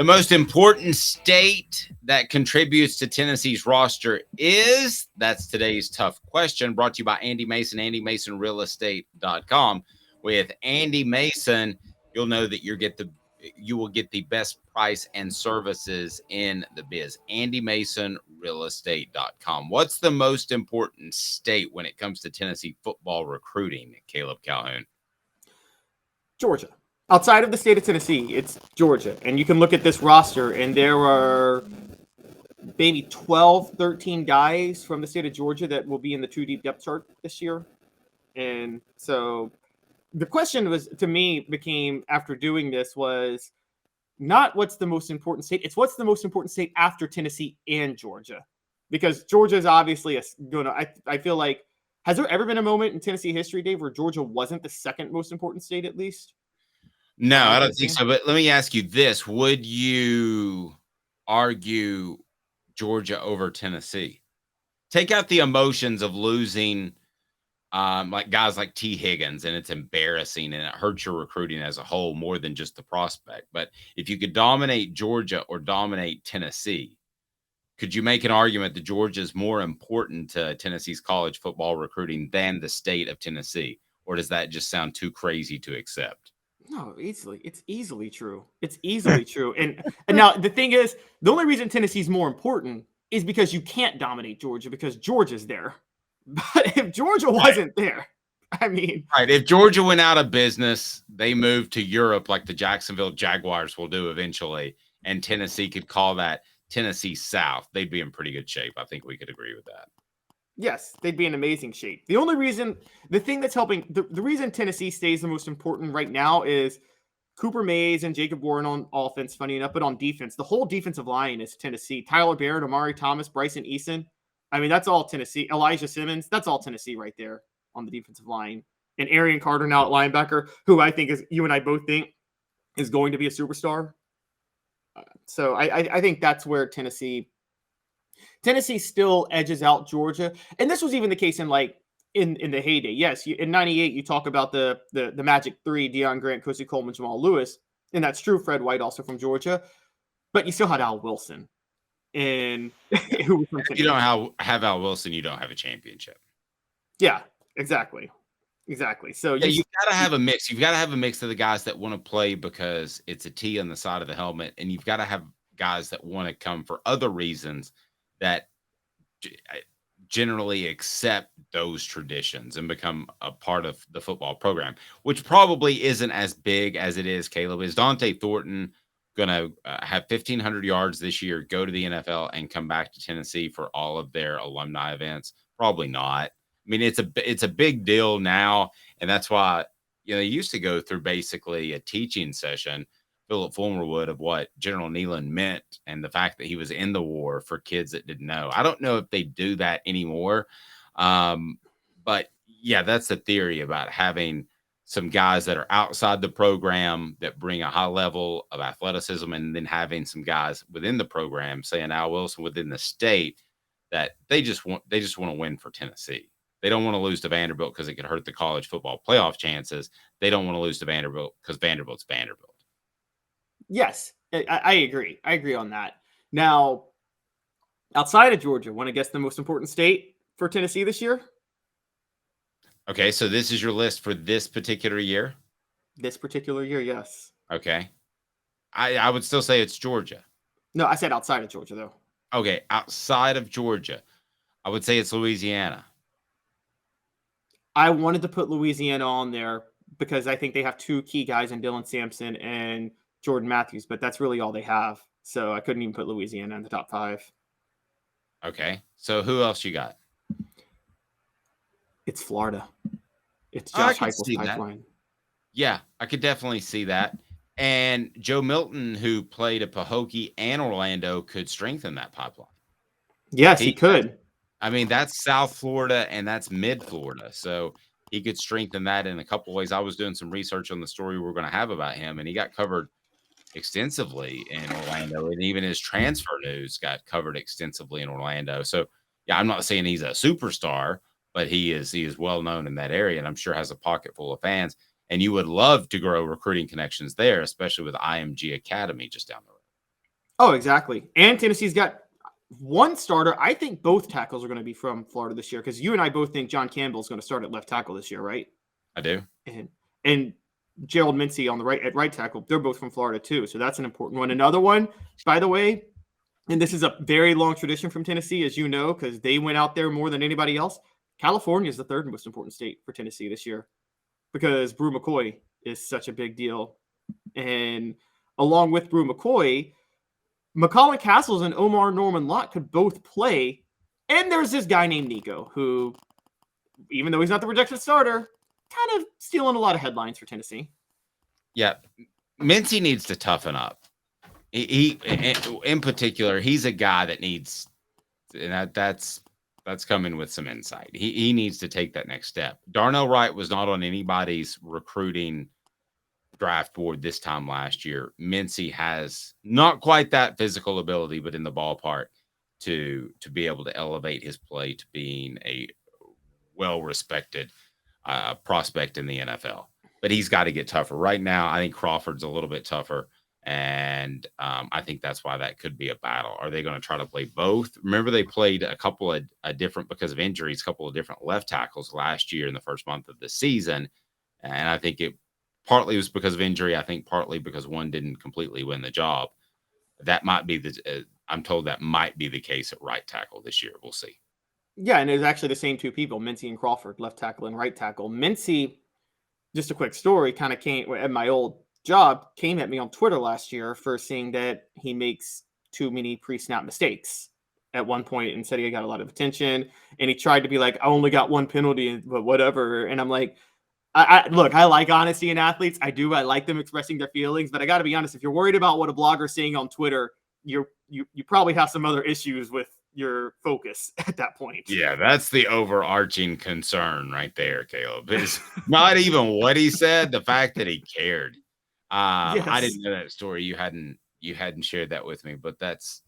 The most important state that contributes to Tennessee's roster is, that's today's tough question, brought to you by Andy Mason, AndyMasonRealEstate.com. With Andy Mason, you'll know that you will get the best price and services in the biz. AndyMasonRealEstate.com. What's the most important state when it comes to Tennessee football recruiting, Caleb Calhoun? Georgia. Outside of the state of Tennessee, it's Georgia. And you can look at this roster, and there are maybe 12, 13 guys from the state of Georgia that will be in the 2 deep depth chart this year. And so the question was, to me, became after doing this was not what's the most important state. It's what's the most important state after Tennessee and Georgia. Because Georgia is obviously I feel like, has there ever been a moment in Tennessee history, Dave, where Georgia wasn't the second most important state at least? No, I don't think so. But let me ask you this. Would you argue Georgia over Tennessee? Take out the emotions of losing like guys like T. Higgins, and it's embarrassing and it hurts your recruiting as a whole more than just the prospect. But if you could dominate Georgia or dominate Tennessee, could you make an argument that Georgia is more important to Tennessee's college football recruiting than the state of Tennessee? Or does that just sound too crazy to accept? No, easily. It's easily true. It's easily true. And now the thing is, the only reason Tennessee's more important is because you can't dominate Georgia because Georgia's there. But if Georgia wasn't there, I mean. Right. If Georgia went out of business, they moved to Europe like the Jacksonville Jaguars will do eventually, and Tennessee could call that Tennessee South, they'd be in pretty good shape. I think we could agree with that. Yes, they'd be in amazing shape. The only reason, the thing that's helping, the reason Tennessee stays the most important right now is Cooper Mays and Jacob Warren on offense, funny enough, but on defense, the whole defensive line is Tennessee. Tyler Barrett, Amari Thomas, Bryson Eason. I mean, that's all Tennessee. Elijah Simmons, that's all Tennessee right there on the defensive line. And Arian Carter now at linebacker, who I think is, you and I both think, is going to be a superstar. So I think that's where Tennessee still edges out Georgia. And this was even the case in in the heyday. Yes, in 98, you talk about the Magic Three, Deion Grant, Cozy Coleman, Jamal Lewis. And that's true. Fred White also from Georgia. But you still had Al Wilson. And who was from if you don't have Al Wilson, you don't have a championship. Yeah, exactly. So yeah, you've got to have a mix. You've got to have a mix of the guys that want to play because it's a T on the side of the helmet. And you've got to have guys that want to come for other reasons that generally accept those traditions and become a part of the football program, which probably isn't as big as it is, Caleb. Is Dante Thornton going to have 1,500 yards this year, go to the NFL, and come back to Tennessee for all of their alumni events? Probably not. I mean, it's a big deal now, and that's why they used to go through basically a teaching session, Philip Fulmer would, of what General Neyland meant and the fact that he was in the war for kids that didn't know. I don't know if they do that anymore, but yeah, that's the theory about having some guys that are outside the program that bring a high level of athleticism, and then having some guys within the program, say an Al Wilson within the state, that they just want to win for Tennessee. They don't want to lose to Vanderbilt because it could hurt the college football playoff chances. They don't want to lose to Vanderbilt because Vanderbilt's Vanderbilt. Yes, I agree. I agree on that. Now, outside of Georgia, want to guess the most important state for Tennessee this year? Okay, so this is your list for this particular year? This particular year, yes. Okay. I would still say it's Georgia. No, I said outside of Georgia, though. Okay, outside of Georgia, I would say it's Louisiana. I wanted to put Louisiana on there because I think they have two key guys in Dylan Sampson and Jordan Matthews, but that's really all they have. So I couldn't even put Louisiana in the top 5. Okay, so who else you got? It's Florida. It's Josh Heupel's pipeline. Yeah, I could definitely see that. And Joe Milton, who played at Pahokee and Orlando, could strengthen that pipeline. Yes, he could. I mean, that's South Florida and that's mid-Florida. So he could strengthen that in a couple of ways. I was doing some research on the story we're going to have about him, and he got covered extensively in Orlando. And even his transfer news got covered extensively in Orlando. So, yeah, I'm not saying he's a superstar, but he is well known in that area, and I'm sure has a pocket full of fans. And you would love to grow recruiting connections there, especially with IMG Academy just down the road. Oh, exactly. And Tennessee's got one starter. I think both tackles are going to be from Florida this year because you and I both think John Campbell is going to start at left tackle this year, right? I do. And Gerald Mincy on the right at right tackle. They're both from Florida too, so that's an important one. Another one, by the way, and this is a very long tradition from Tennessee, as you know, because they went out there more than anybody else. California is the third most important state for Tennessee this year because Brew McCoy is such a big deal. And along with Brew McCoy, McCollum Castles and Omar Norman Lott could both play. And there's this guy named Nico who, even though he's not the projected starter, kind of stealing a lot of headlines for Tennessee. Yeah. Mincy needs to toughen up. He in particular, he's a guy that needs, and that's coming with some insight. He needs to take that next step. Darnell Wright was not on anybody's recruiting draft board this time last year. Mincy has not quite that physical ability, but in the ballpark to be able to elevate his play to being a well-respected prospect in the NFL. But he's got to get tougher. Right now, I think Crawford's a little bit tougher. And I think that's why that could be a battle. Are they going to try to play both? Remember, they played a couple of different, because of injuries, a couple of different left tackles last year in the first month of the season. And I think it partly was because of injury. I think partly because one didn't completely win the job. That might be I'm told that might be the case at right tackle this year. We'll see. Yeah, and it was actually the same two people, Mincy and Crawford, left tackle and right tackle. Mincy, just a quick story, kind of came at my old job, came at me on Twitter last year for seeing that he makes too many pre-snap mistakes at one point and said he got a lot of attention. And he tried to be like, I only got one penalty, but whatever. And I'm like, look, I like honesty in athletes. I do. I like them expressing their feelings, but I got to be honest. If you're worried about what a blogger's saying on Twitter, you probably have some other issues with your focus at that point. Yeah, that's the overarching concern right there, Caleb. Is not even what he said, the fact that he cared. Yes. I didn't know that story. You hadn't shared that with me, but that's